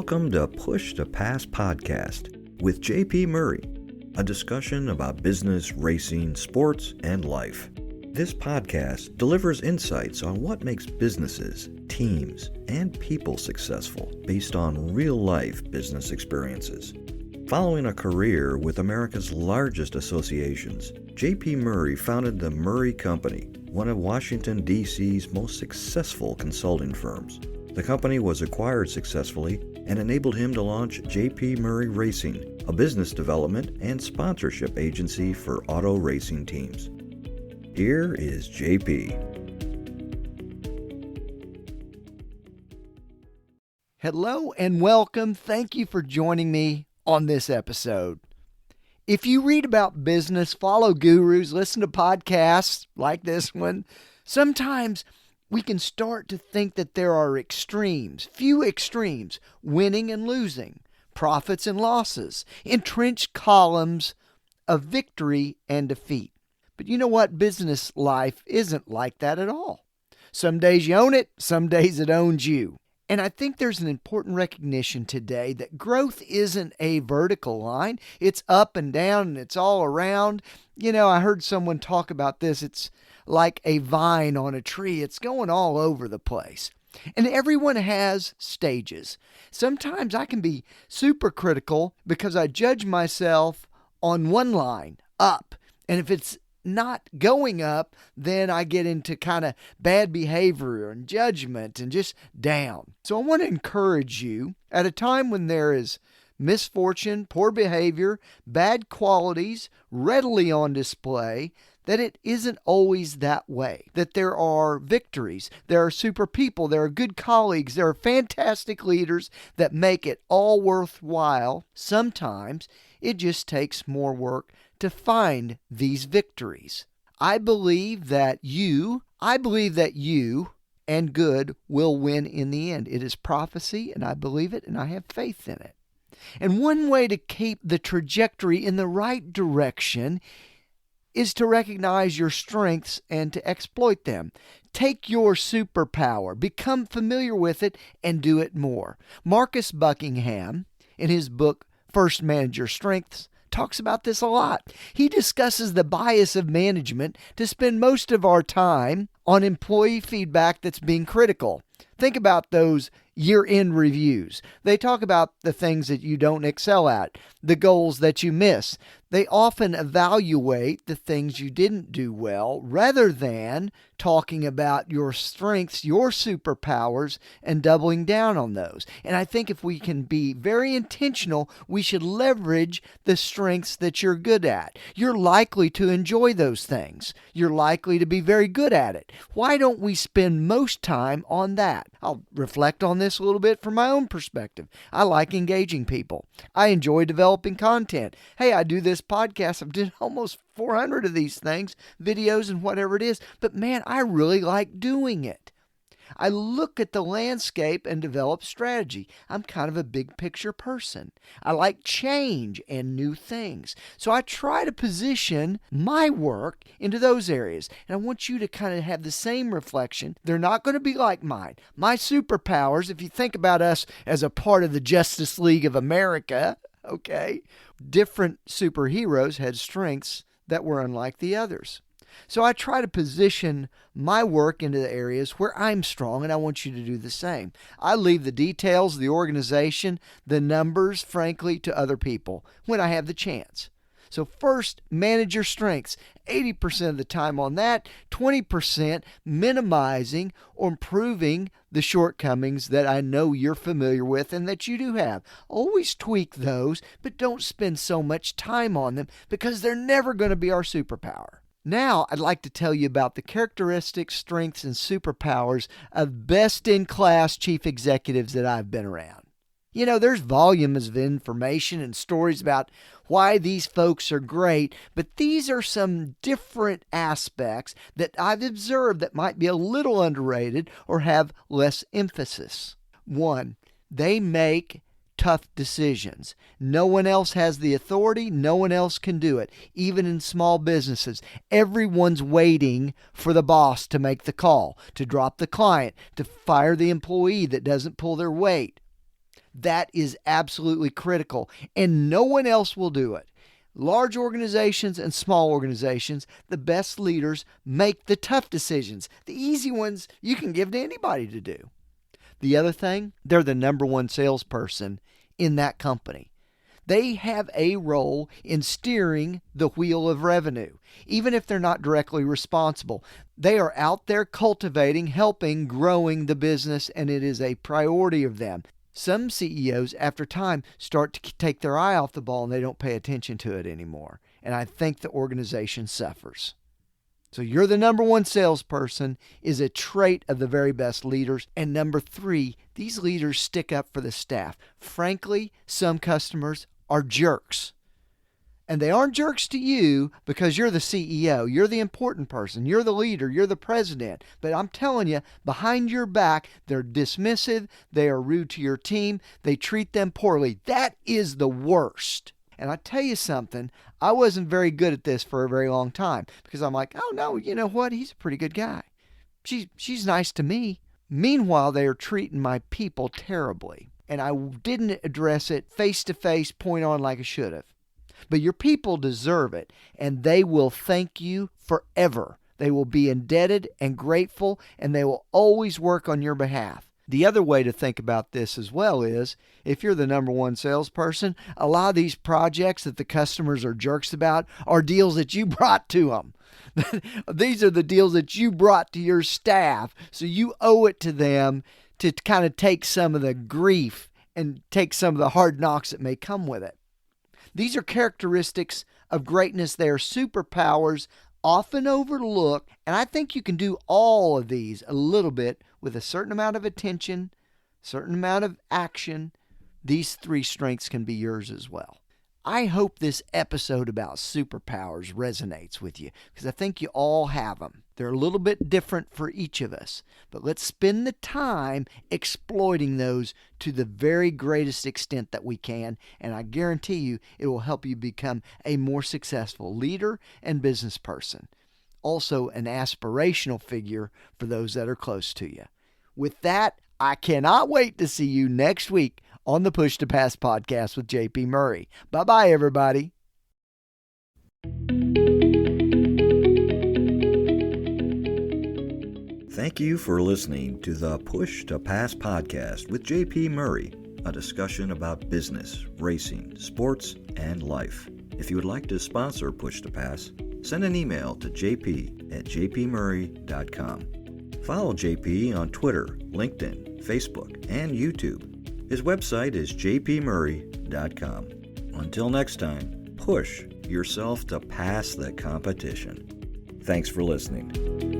Welcome to Push to Pass podcast with JP Murray, a discussion about business, racing, sports, and life. This podcast delivers insights on what makes businesses, teams, and people successful based on real-life business experiences. Following a career with America's largest associations, JP Murray founded the Murray Company, one of Washington, D.C.'s most successful consulting firms. The company was acquired successfully and enabled him to launch JP Murray Racing, a business development and sponsorship agency for auto racing teams. Here is JP. Hello and welcome. Thank you for joining me on this episode. If you read about business, follow gurus, listen to podcasts like this one, sometimes we can start to think that there are extremes, few extremes, winning and losing, profits and losses, entrenched columns of victory and defeat. But you know what? Business life isn't like that at all. Some days you own it, some days it owns you. And I think there's an important recognition today that growth isn't a vertical line. It's up and down and it's all around. You know, I heard someone talk about this. It's like a vine on a tree. It's going all over the place. And everyone has stages. Sometimes I can be super critical because I judge myself on one line, up. And if it's not going up, then I get into kind of bad behavior and judgment and just down. So I want to encourage you at a time when there is misfortune, poor behavior, bad qualities readily on display, that it isn't always that way, that there are victories, there are super people, there are good colleagues, there are fantastic leaders that make it all worthwhile. Sometimes it just takes more work to find these victories. I believe that you and good will win in the end. It is prophecy, and I believe it, and I have faith in it. And one way to keep the trajectory in the right direction is to recognize your strengths and to exploit them. Take your superpower, become familiar with it, and do it more. Marcus Buckingham, in his book, First Manage Your Strengths, talks about this a lot. He discusses the bias of management to spend most of our time on employee feedback that's being critical. Think about those year-end reviews. They talk about the things that you don't excel at, the goals that you miss. They often evaluate the things you didn't do well rather than talking about your strengths, your superpowers, and doubling down on those. And I think if we can be very intentional, we should leverage the strengths that you're good at. You're likely to enjoy those things. You're likely to be very good at it. Why don't we spend most time on that? I'll reflect on this a little bit from my own perspective. I like engaging people. I enjoy developing content. Hey, I do this podcast. I've done almost 400 of these things, videos and whatever it is. But man, I really like doing it. I look at the landscape and develop strategy. I'm kind of a big picture person. I like change and new things. So I try to position my work into those areas. And I want you to kind of have the same reflection. They're not going to be like mine. My superpowers, if you think about us as a part of the Justice League of America, okay, different superheroes had strengths that were unlike the others. So I try to position my work into the areas where I'm strong, and I want you to do the same. I leave the details, the organization, the numbers, frankly, to other people when I have the chance. So first, manage your strengths. 80% of the time on that, 20% minimizing or improving the shortcomings that I know you're familiar with and that you do have. Always tweak those, but don't spend so much time on them because they're never going to be our superpower. Now, I'd like to tell you about the characteristics, strengths, and superpowers of best-in-class chief executives that I've been around. You know, there's volumes of information and stories about why these folks are great, but these are some different aspects that I've observed that might be a little underrated or have less emphasis. One, they make tough decisions. No one else has the authority. No one else can do it. Even in small businesses, everyone's waiting for the boss to make the call, to drop the client, to fire the employee that doesn't pull their weight. That is absolutely critical, and no one else will do it. Large organizations and small organizations, the best leaders make the tough decisions. The easy ones you can give to anybody to do. The other thing, they're the number one salesperson in that company. They have a role in steering the wheel of revenue. Even if they're not directly responsible, they are out there cultivating, helping, growing the business, and it is a priority of them. Some CEOs, after time, start to take their eye off the ball and they don't pay attention to it anymore. And I think the organization suffers. So you're the number one salesperson is a trait of the very best leaders. And number 3, these leaders stick up for the staff. Frankly, some customers are jerks. And they aren't jerks to you because you're the CEO, you're the important person, you're the leader, you're the president. But I'm telling you, behind your back, they're dismissive, they are rude to your team, they treat them poorly. That is the worst. And I tell you something, I wasn't very good at this for a very long time because I'm like, oh no, you know what? He's a pretty good guy. She's nice to me. Meanwhile, they are treating my people terribly. And I didn't address it face to face, point on like I should have. But your people deserve it, and they will thank you forever. They will be indebted and grateful, and they will always work on your behalf. The other way to think about this as well is, if you're the number one salesperson, a lot of these projects that the customers are jerks about are deals that you brought to them. These are the deals that you brought to your staff, so you owe it to them to kind of take some of the grief and take some of the hard knocks that may come with it. These are characteristics of greatness. They are superpowers, often overlooked, and I think you can do all of these a little bit with a certain amount of attention, certain amount of action. These 3 strengths can be yours as well. I hope this episode about superpowers resonates with you because I think you all have them. They're a little bit different for each of us, but let's spend the time exploiting those to the very greatest extent that we can, and I guarantee you it will help you become a more successful leader and business person. Also, an aspirational figure for those that are close to you. With that, I cannot wait to see you next week on the Push to Pass podcast with JP Murray. Bye-bye, everybody. Thank you for listening to the Push to Pass podcast with JP Murray, a discussion about business, racing, sports, and life. If you would like to sponsor Push to Pass, send an email to jp@jpmurray.com. Follow JP on Twitter, LinkedIn, Facebook, and YouTube. His website is jpmurray.com. Until next time, push yourself to pass the competition. Thanks for listening.